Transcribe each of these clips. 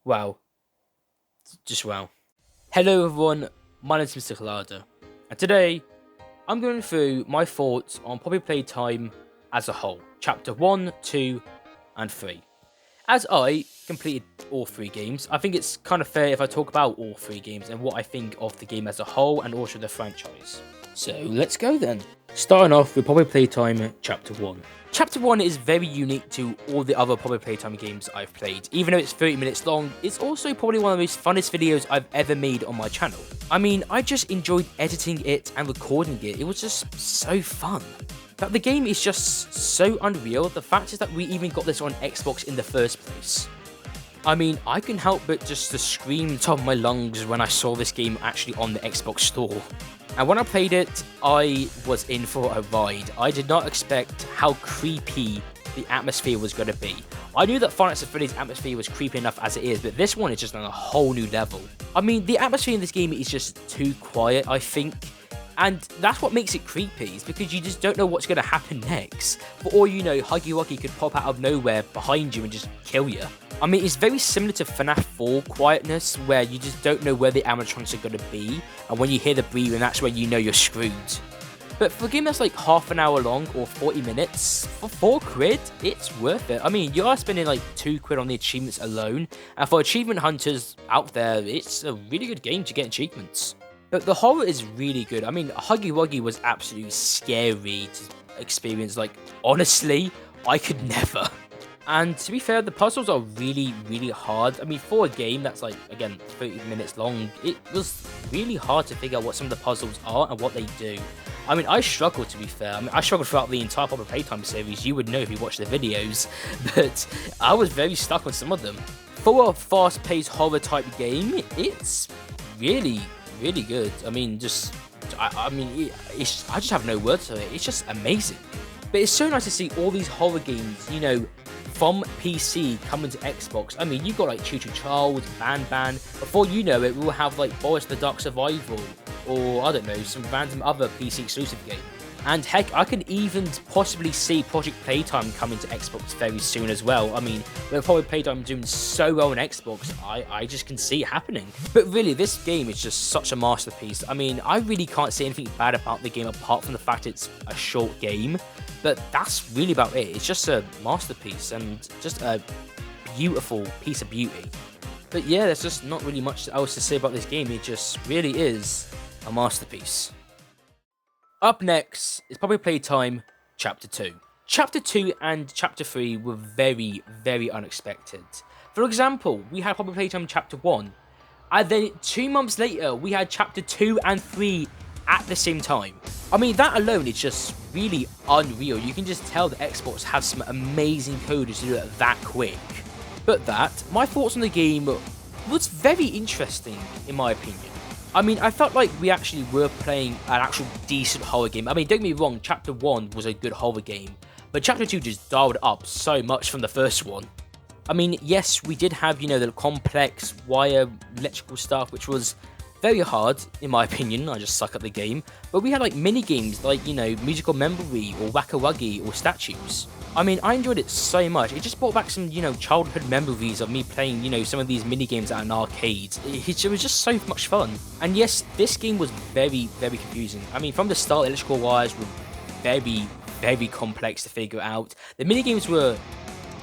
Wow. Just wow. Hello everyone, my name is Mr. Colada, and today I'm going through my thoughts on Poppy Playtime as a whole, Chapter 1, 2, and 3. As I completed all three games, I think it's kind of fair if I talk about all three games and what I think of the game as a whole and also the franchise. So let's go then. Starting off with Poppy Playtime Chapter 1. Chapter 1 is very unique to all the other Poppy Playtime games I've played. Even though it's 30 minutes long, it's also probably one of the most funnest videos I've ever made on my channel. I mean, I just enjoyed editing it and recording it. It was just so fun. But the game is just so unreal. The fact is that we even got this on Xbox in the first place. I mean, I couldn't help but just to scream top of my lungs when I saw this game actually on the Xbox store. And when I played it, I was in for a ride. I did not expect how creepy the atmosphere was going to be. I knew that Five Nights at Freddy's atmosphere was creepy enough as it is, but this one is just on a whole new level. I mean, the atmosphere in this game is just too quiet, I think. And that's what makes it creepy, is because you just don't know what's going to happen next. For all you know, Huggy Wuggy could pop out of nowhere behind you and just kill you. I mean, it's very similar to FNAF 4 quietness, where you just don't know where the animatronics are going to be, and when you hear the breathing, that's when you know you're screwed. But for a game that's like half an hour long, or 40 minutes, for £4, it's worth it. I mean, you are spending like £2 on the achievements alone, and for achievement hunters out there, it's a really good game to get achievements. But the horror is really good. I mean, Huggy Wuggy was absolutely scary to experience. Like, honestly, I could never. And to be fair, the puzzles are really, really hard. I mean, for a game that's like, again, 30 minutes long, it was really hard to figure out what some of the puzzles are and what they do. I mean, I struggled, to be fair. I mean, I struggled throughout the entire Poppy Playtime series. You would know if you watched the videos. But I was very stuck on some of them. For a fast-paced horror type game, it's really good. I mean, I just have no words for it. It's just amazing. But it's so nice to see all these horror games, you know, from PC coming to Xbox. I mean, you got like Choo Choo Child, Ban Ban. Before you know it, we'll have like Boris the Dark Survival, or I don't know, some random other PC exclusive game. And heck, I can even possibly see Project Playtime coming to Xbox very soon as well. I mean, with Poppy Playtime doing so well on Xbox, I just can see it happening. But really, this game is just such a masterpiece. I mean, I really can't say anything bad about the game apart from the fact it's a short game. But that's really about it. It's just a masterpiece and just a beautiful piece of beauty. But yeah, there's just not really much else to say about this game. It just really is a masterpiece. Up next is Poppy Playtime Chapter 2. Chapter 2 and Chapter 3 were very, very unexpected. For example, we had Poppy Playtime Chapter 1, and then 2 months later, we had Chapter 2 and 3 at the same time. I mean, that alone is just really unreal. You can just tell that Xbox has some amazing coders to do it that quick. But my thoughts on the game was very interesting, in my opinion. I mean, I felt like we actually were playing an actual decent horror game. I mean, don't get me wrong, Chapter 1 was a good horror game, but Chapter 2 just dialed up so much from the first one. I mean, yes, we did have, you know, the complex wire electrical stuff, which was very hard, in my opinion. I just suck at the game. But we had, like, mini-games like, you know, Musical Memory or Wacka Wuggy or Statues. I mean, I enjoyed it so much. It just brought back some, you know, childhood memories of me playing, you know, some of these mini-games at an arcade. It was just so much fun. And yes, this game was very, very confusing. I mean, from the start, electrical wires were very, very complex to figure out. The mini-games were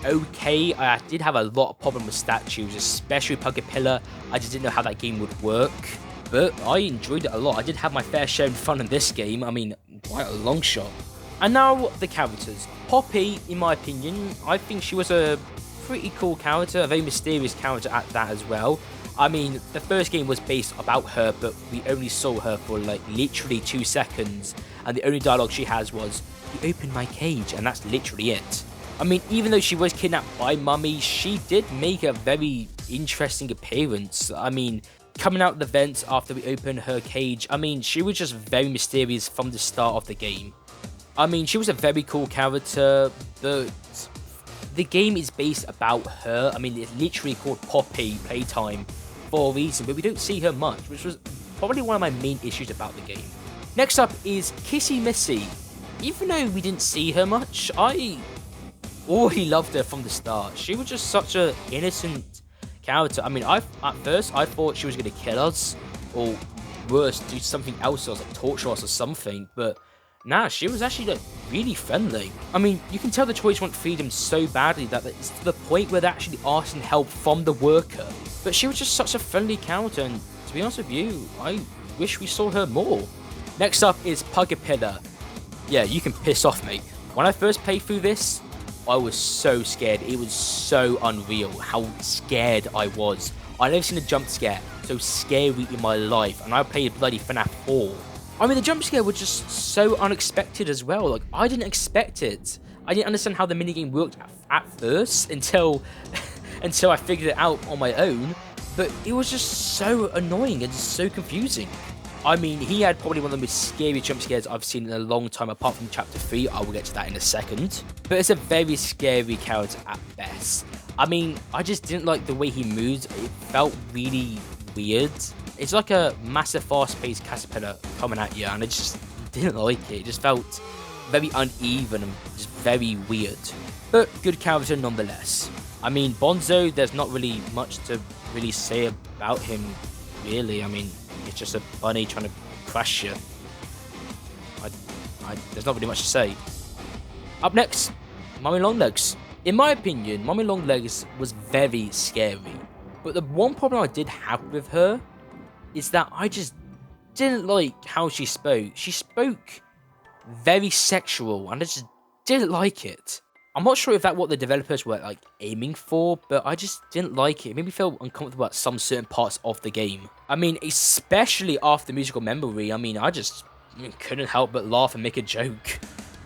okay. I did have a lot of problem with Statues, especially Puggy Pillar. I just didn't know how that game would work. But I enjoyed it a lot. I did have my fair share of fun in this game. I mean, quite a long shot. And now, the characters. Poppy, in my opinion, I think she was a pretty cool character, a very mysterious character at that as well. I mean, the first game was based about her, but we only saw her for like literally 2 seconds, and the only dialogue she has was, "You opened my cage," and that's literally it. I mean, even though she was kidnapped by Mummy, she did make a very interesting appearance. I mean, coming out the vents after we opened her cage, I mean, she was just very mysterious from the start of the game. I mean, she was a very cool character, but the game is based about her. I mean, it's literally called Poppy Playtime for a reason, but we don't see her much, which was probably one of my main issues about the game. Next up is Kissy Missy. Even though we didn't see her much, I already loved her from the start. She was just such an innocent character. I mean, at first I thought she was going to kill us, or worse, do something else, or like torture us or something, but nah, she was actually like really friendly. I mean, you can tell the toys want freedom so badly that it's to the point where they're actually asking help from the worker. But she was just such a friendly character, and to be honest with you, I wish we saw her more. Next up is Pugapilla. Yeah, you can piss off, mate. When I first played through this, I was so scared. It was so unreal how scared I was. I've never seen a jump scare so scary in my life, and I played bloody FNAF 4. I mean, the jump scare was just so unexpected as well. Like, I didn't expect it. I didn't understand how the minigame worked at first until until I figured it out on my own. But it was just so annoying and just so confusing. I mean, he had probably one of the most scary jump scares I've seen in a long time, apart from Chapter 3. I will get to that in a second. But it's a very scary character at best. I mean, I just didn't like the way he moved. It felt really weird. It's like a massive fast-paced caterpillar coming at you, and I just didn't like it. It just felt very uneven and just very weird. But good character nonetheless. I mean, Bonzo, there's not really much to really say about him, really. I mean, it's just a bunny trying to crush you. There's not really much to say. Up next, Mummy Longlegs. In my opinion, Mummy Longlegs was very scary. But the one problem I did have with her is that I just didn't like how she spoke. She spoke very sexual, and I just didn't like it. I'm not sure if that's what the developers were like aiming for, but I just didn't like it. It made me feel uncomfortable at some certain parts of the game. I mean, especially after Musical Memory, I mean, I couldn't help but laugh and make a joke.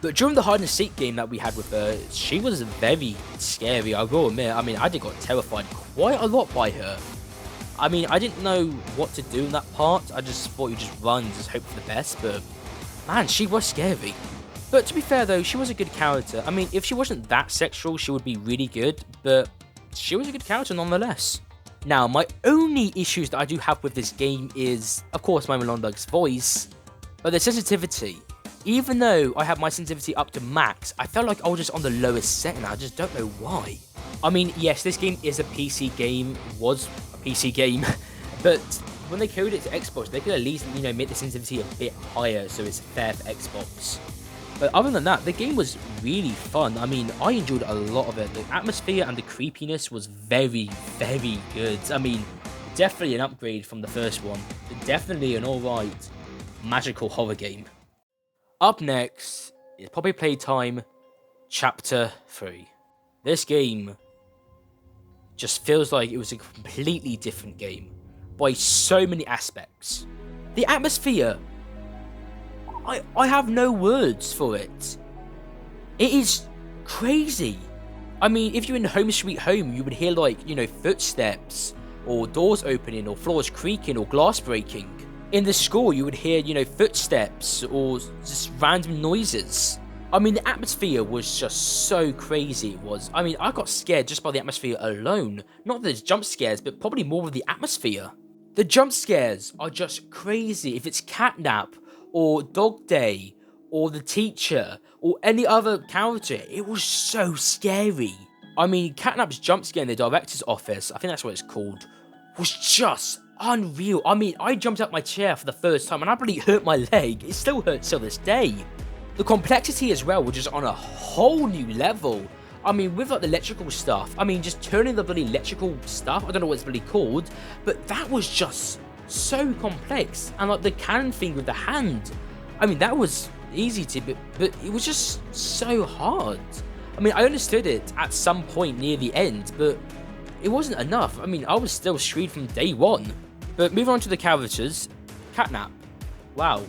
But during the hide and seek game that we had with her, she was very scary, I will admit. I mean, I got terrified quite a lot by her. I mean, I didn't know what to do in that part. I just thought you just run and just hope for the best, but man, she was scary. But to be fair though, she was a good character. I mean, if she wasn't that sexual, she would be really good, but she was a good character nonetheless. Now, my only issues that I do have with this game is, of course, Mummy Longlegs' voice, but the sensitivity. Even though I have my sensitivity up to max, I felt like I was just on the lowest setting. I just don't know why. I mean, yes, this game is a PC game, was a PC game, but when they coded it to Xbox, they could at least, make the sensitivity a bit higher so it's fair for Xbox. But other than that, the game was really fun. I mean, I enjoyed a lot of it. The atmosphere and the creepiness was very, very good. I mean, definitely an upgrade from the first one. Definitely an alright magical horror game. Up next is Poppy Playtime Chapter 3. This game just feels like it was a completely different game by so many aspects. The atmosphere, I have no words for it. It is crazy. I mean, if you're in Home Sweet Home, you would hear footsteps, or doors opening, or floors creaking, or glass breaking. In the school, you would hear, footsteps, or just random noises. I mean, the atmosphere was just so crazy, it was. I mean, I got scared just by the atmosphere alone. Not the jump scares, but probably more of the atmosphere. The jump scares are just crazy. If it's Catnap, or Dog Day, or the teacher, or any other character, it was so scary. I mean, Catnap's jump scare in the director's office, I think that's what it's called, was just unreal. I mean, I jumped out my chair for the first time and I really hurt my leg. It still hurts till this day. The complexity as well was just on a whole new level. I mean, with like the electrical stuff, I mean, just turning the bloody electrical stuff, I don't know what it's really called, but that was just so complex. And like the cannon thing with the hand, I mean, that was easy to, but it was just so hard. I mean, I understood it at some point near the end, but it wasn't enough. I mean, I was still screwed from day one. But moving on to the characters, Catnap. Wow,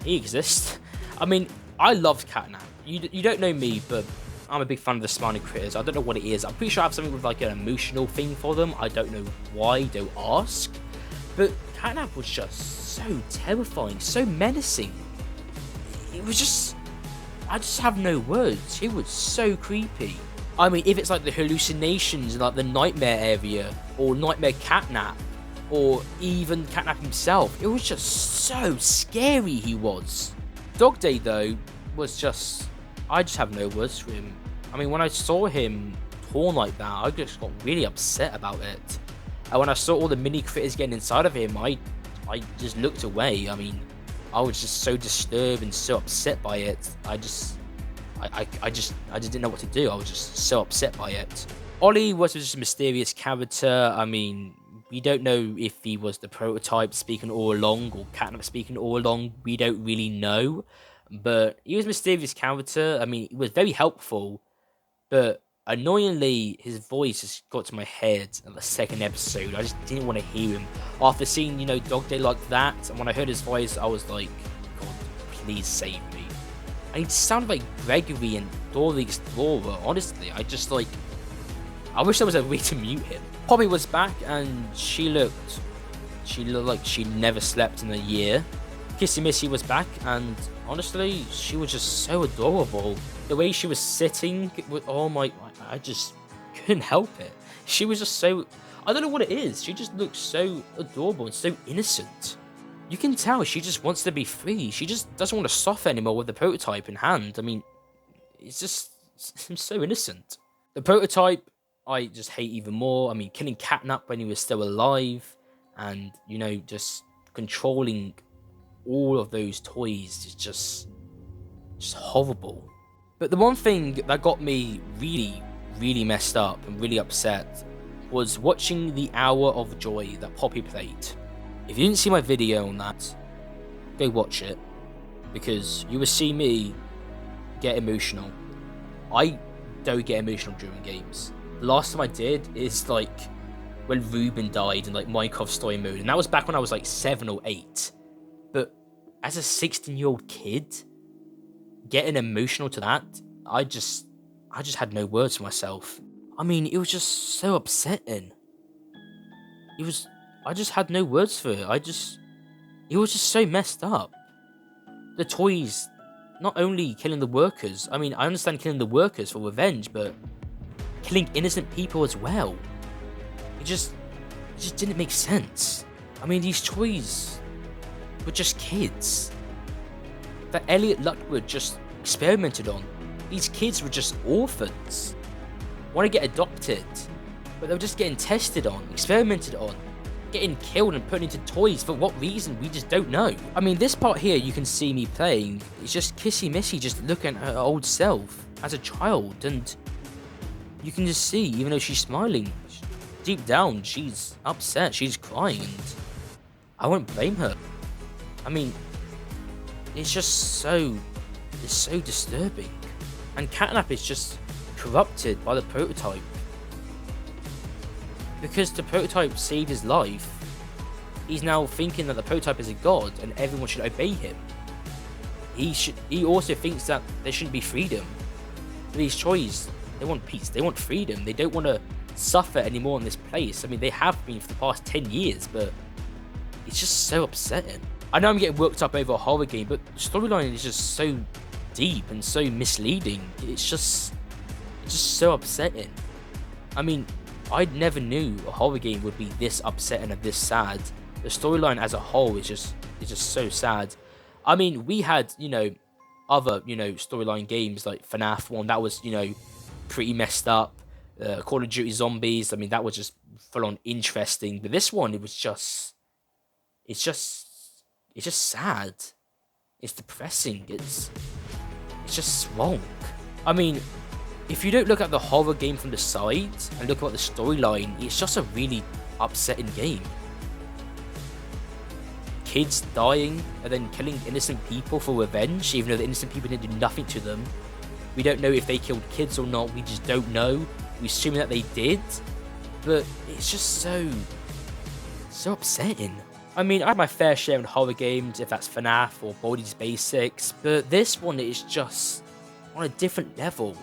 he exists. I mean, I loved Catnap. You don't know me, but I'm a big fan of the Smiling Critters. I don't know what it is. I'm pretty sure I have something with like an emotional thing for them. I don't know why, don't ask. But Catnap was just so terrifying, so menacing. It was just, I just have no words. It was so creepy. I mean, if it's like the hallucinations in like the nightmare area, or Nightmare Catnap, or even Catnap himself, it was just so scary he was. Dog Day though was just, I just have no words for him. I mean, when I saw him torn like that, I just got really upset about it. And when I saw all the mini critters getting inside of him, I just looked away. I mean, I was just so disturbed and so upset by it. I just didn't know what to do. I was just so upset by it. Ollie was just a mysterious character. I mean, we don't know if he was the prototype speaking all along or Catnap speaking all along. We don't really know. But he was a mysterious character. I mean, he was very helpful. But annoyingly, his voice just got to my head in the second episode. I just didn't want to hear him. After seeing, Dog Day like that, and when I heard his voice, I was like, God, please save me. And he sounded like Gregory and Dora the Explorer, honestly. I wish there was a way to mute him. Poppy was back, and she looked like she never slept in a year. Kissy Missy was back, and honestly, she was just so adorable. The way she was sitting, I just couldn't help it. She was just so, I don't know what it is. She just looks so adorable and so innocent. You can tell she just wants to be free. She just doesn't want to suffer anymore with the prototype in hand. I mean, it's just so innocent. The prototype, I just hate even more. I mean, killing Catnap when he was still alive, and, just controlling all of those toys is just horrible. But the one thing that got me really, really messed up and really upset was watching the Hour of Joy that Poppy played. If you didn't see my video on that, go watch it, because you will see me get emotional. I don't get emotional during games. The last time I did is like when Ruben died in like Minecraft story mode, and that was back when I was like 7 or 8. But as a 16-year-old kid, getting emotional to that, I just had no words for myself. I mean, it was just so upsetting. I just had no words for it. It was just so messed up. The toys, not only killing the workers, I mean, I understand killing the workers for revenge, but killing innocent people as well. It just didn't make sense. I mean, these toys were just kids that Elliot Lutwood just experimented on. These kids were just orphans, want to get adopted, but they were just getting tested on, experimented on, getting killed and put into toys for what reason we just don't know. I mean, this part here you can see me playing, it's just Kissy Missy just looking at her old self as a child, and you can just see, even though she's smiling, deep down she's upset, she's crying, and I won't blame her. I mean, it's just so disturbing. And Catnap is just corrupted by the prototype. Because the prototype saved his life, he's now thinking that the prototype is a god and everyone should obey him. He also thinks that there shouldn't be freedom. These toys, they want peace, they want freedom, they don't want to suffer anymore in this place. I mean, they have been for the past 10 years, but it's just so upsetting. I know I'm getting worked up over a horror game, but the storyline is just so deep and so misleading. It's just so upsetting. I mean, I never knew a horror game would be this upsetting and this sad. The storyline as a whole is just so sad. I mean, we had, other, storyline games like FNAF 1 that was, pretty messed up. Call of Duty Zombies, I mean, that was just full on interesting. But this one, it's just sad. It's depressing. It's just wrong. I mean, if you don't look at the horror game from the side and look at the storyline, it's just a really upsetting game. Kids dying and then killing innocent people for revenge, even though the innocent people didn't do nothing to them. We don't know if they killed kids or not, we just don't know. We assume that they did, but it's just so upsetting. I mean, I have my fair share of horror games, if that's FNAF or Baldi's Basics, but this one is just on a different level.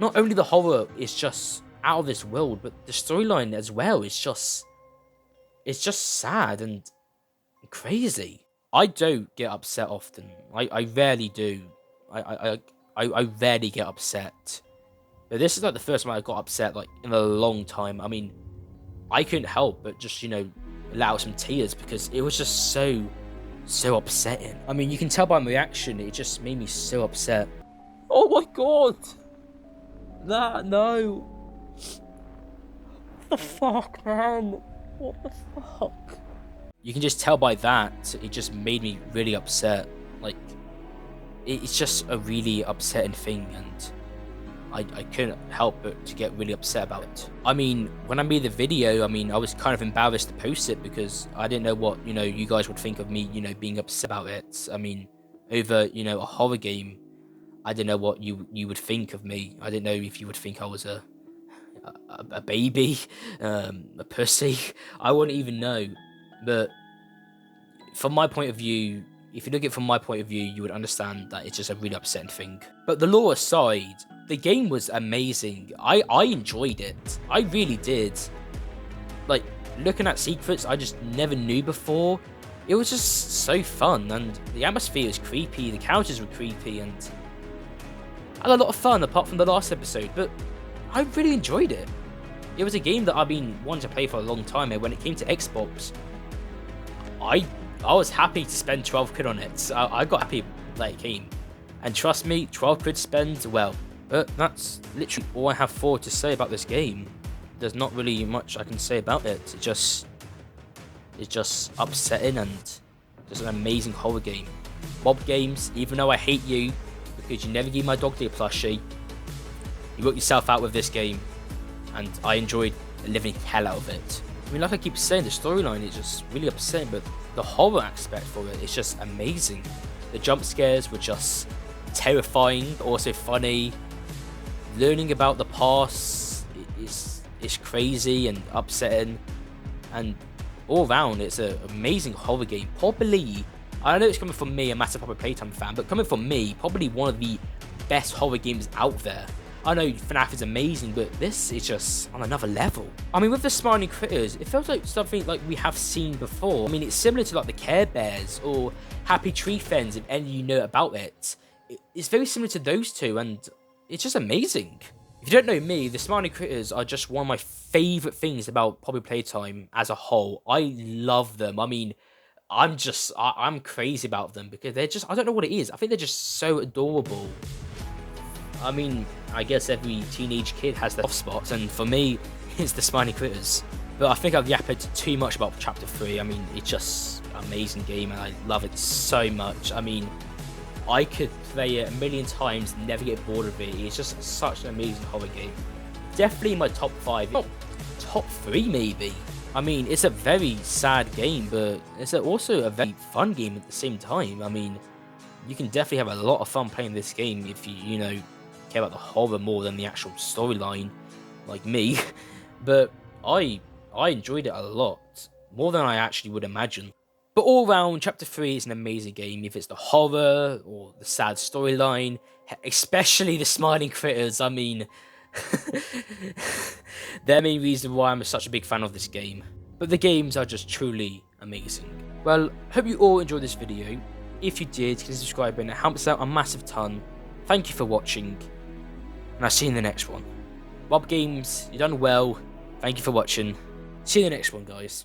Not only the horror is just out of this world, but the storyline as well is just sad and crazy. I don't get upset often. I rarely do. I rarely get upset. But this is like the first time I got upset like in a long time. I mean, I couldn't help but just, let out some tears because it was just so upsetting. I mean, you can tell by my reaction, it just made me so upset. Oh my god! No. the fuck, man? What the fuck? You can just tell by that, it just made me really upset. Like, it's just a really upsetting thing, and I couldn't help but to get really upset about it. I mean, when I made the video, I mean, I was kind of embarrassed to post it because I didn't know what, you guys would think of me, being upset about it. I mean, over, a horror game, I didn't know what you would think of me. I didn't know if you would think I was a baby, a pussy. I wouldn't even know. But from my point of view, if you look at it from my point of view, you would understand that it's just a really upsetting thing. But the lore aside, the game was amazing. I enjoyed it. I really did. Like, looking at secrets I just never knew before, it was just so fun, and the atmosphere was creepy, the characters were creepy, and I had a lot of fun apart from the last episode, but I really enjoyed it. It was a game that I've been wanting to play for a long time, and when it came to Xbox, I was happy to spend 12 quid on it. I got happy that it came. And trust me, 12 quid spend, well. But that's literally all I have forward to say about this game. There's not really much I can say about it. It's just upsetting and just an amazing horror game. Mob Games, even though I hate you because you never gave my dog the plushie, you worked yourself out with this game, and I enjoyed the living hell out of it. I mean, like I keep saying, the storyline is just really upsetting, but the horror aspect for it is just amazing. The jump scares were just terrifying, but also funny. Learning about the past is crazy and upsetting, and all around it's an amazing horror game. Probably, I know it's coming from me, a massive Playtime fan, but coming from me, probably one of the best horror games out there. I know FNAF is amazing, but this is just on another level. I mean, with the smiling critters, it feels like something like we have seen before. I mean, it's similar to like the Care Bears or Happy Tree Friends, if any of you know about it. It's very similar to those two, and it's just amazing. If you don't know me, the smiling critters are just one of my favourite things about Poppy Playtime as a whole. I love them. I mean, I'm crazy about them because they're just, I don't know what it is. I think they're just so adorable. I mean, I guess every teenage kid has their soft spots, and for me, it's the smiling critters. But I think I've yapped too much about Chapter 3. I mean, it's just an amazing game, and I love it so much. I mean, I could play it a million times, never get bored of it. It's just such an amazing horror game. Definitely in my top 5, top 3 maybe. I mean, it's a very sad game, but it's also a very fun game at the same time. I mean, you can definitely have a lot of fun playing this game if you care about the horror more than the actual storyline, like me. But I enjoyed it a lot, more than I actually would imagine. But all around, Chapter 3 is an amazing game, if it's the horror or the sad storyline, especially the smiling critters. I mean, they're the main reason why I'm such a big fan of this game. But the games are just truly amazing. Well, hope you all enjoyed this video. If you did, hit the subscribe button, it helps out a massive ton. Thank you for watching, and I'll see you in the next one. Mob Games, you done well. Thank you for watching. See you in the next one, guys.